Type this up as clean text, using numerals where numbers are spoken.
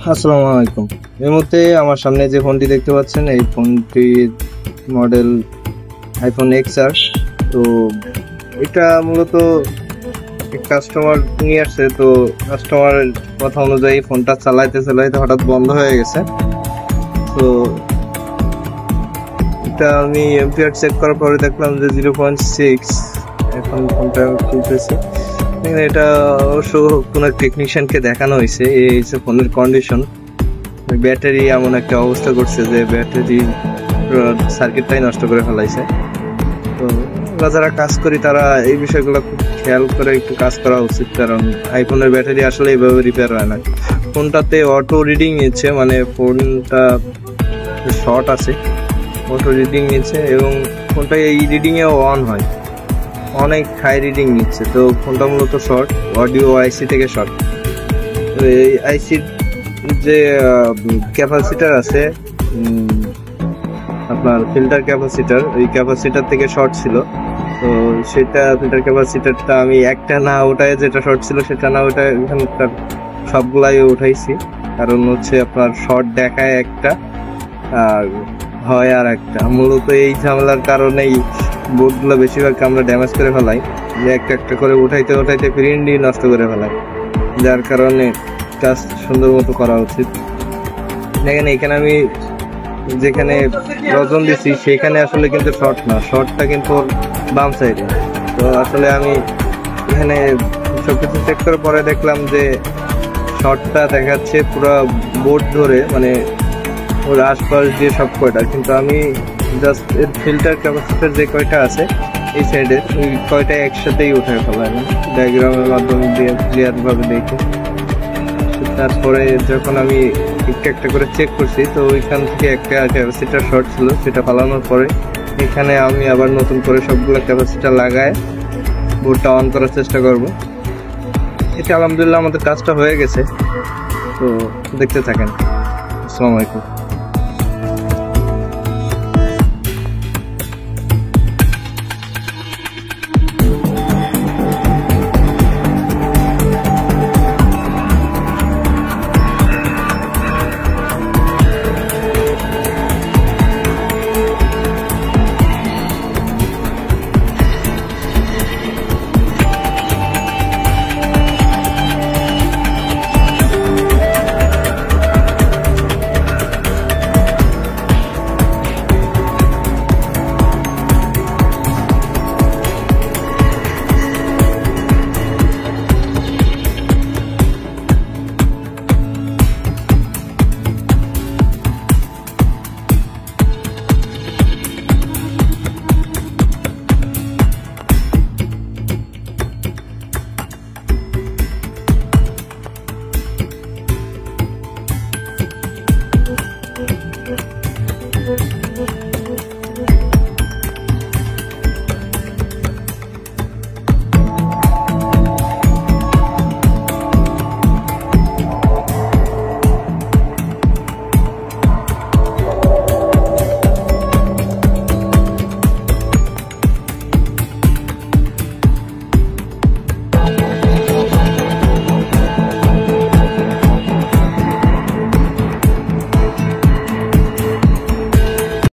আসসালামু আলাইকুম। এই মুহূর্তে আমার সামনে যে ফোনটি দেখতে পাচ্ছেন, এই ফোনটির মডেল আইফোন XR। তো এটা মূলত কাস্টমার নিয়ে আসছে। তো কাস্টমারের কথা অনুযায়ী ফোনটা চালাইতে হঠাৎ বন্ধ হয়ে গেছে। তো এটা আমি এমপিআর চেক করার পরে দেখলাম যে 0.6। এখন ফোনটা খুলতেছে। এটা অবশ্য কোনো টেকনিশিয়ানকে দেখানো হয়েছে। এই হচ্ছে ফোনের কন্ডিশন। ব্যাটারি এমন একটা অবস্থা করছে যে ব্যাটারি সার্কিটটাই নষ্ট করে ফেলাইছে। তো আমরা যারা কাজ করি তারা এই বিষয়গুলো খুব খেয়াল করে একটু কাজ করা উচিত, কারণ আইফোনের ব্যাটারি আসলে এইভাবে রিপেয়ার হয় না। ফোনটাতে অটো রিডিং নিচ্ছে, মানে ফোনটা শর্ট আছে, অটো রিডিং নিচ্ছে এবং ফোনটা এই রিডিংয়েও অন হয়, অনেক হাই রিডিং নিচ্ছে। তো ফোনটা মূলত শর্ট, অডিও আইসি থেকে শর্ট। তো এই আইসির যে ক্যাপাসিটার আছে, আপনার ফিল্টার ক্যাপাসিটার, ওই ক্যাপাসিটার থেকে শর্ট ছিল। তো সেটা ফিল্টার ক্যাপাসিটারটা আমি একটা না ওটায়, যেটা শর্ট ছিল সেটা না ওটায়, এখানকার সবগুলাই উঠাইছি। কারণ হচ্ছে আপনার শর্ট দেখায় একটা আর হয় আর একটা। মূলত এই ঝামেলার কারণেই বোর্ডগুলো বেশিরভাগ আমরা ড্যামেজ করে ফেলাই, যে একটা একটা করে উঠাইতে প্রিন্টই নষ্ট করে ফেলাই, যার কারণে কাজ সুন্দর মতো করা উচিত। দেখেন এখানে আমি যেখানে রজন দিচ্ছি সেখানে আসলে কিন্তু শর্ট না, শর্টটা কিন্তু বাম সাইডে। তো আসলে আমি এখানে সবকিছু চেক করার পরে দেখলাম যে শর্টটা দেখাচ্ছে পুরো বোর্ড ধরে, মানে ওর আশপাশ দিয়ে সব কয়টা, কিন্তু আমি জাস্ট এর ফিল্টার ক্যাপাসিটার যে কয়টা আছে এই সাইডের ওই কয়টা একসাথেই উঠে ফেলাম ডায়াগ্রামের মাধ্যমে দিয়ে ক্লিয়ারভাবে দেখে। তারপরে যখন আমি একটা করে চেক করছি, তো ওইখান থেকে একটা ক্যাপাসিটার শর্ট ছিল, সেটা ফালানোর পরে এখানে আমি আবার নতুন করে সবগুলো ক্যাপাসিটার লাগায় বোর্ডটা অন করার চেষ্টা করব। এটা আলহামদুলিল্লাহ আমাদের কাজটা হয়ে গেছে। তো দেখতে থাকেন। আসসালামু আলাইকুম।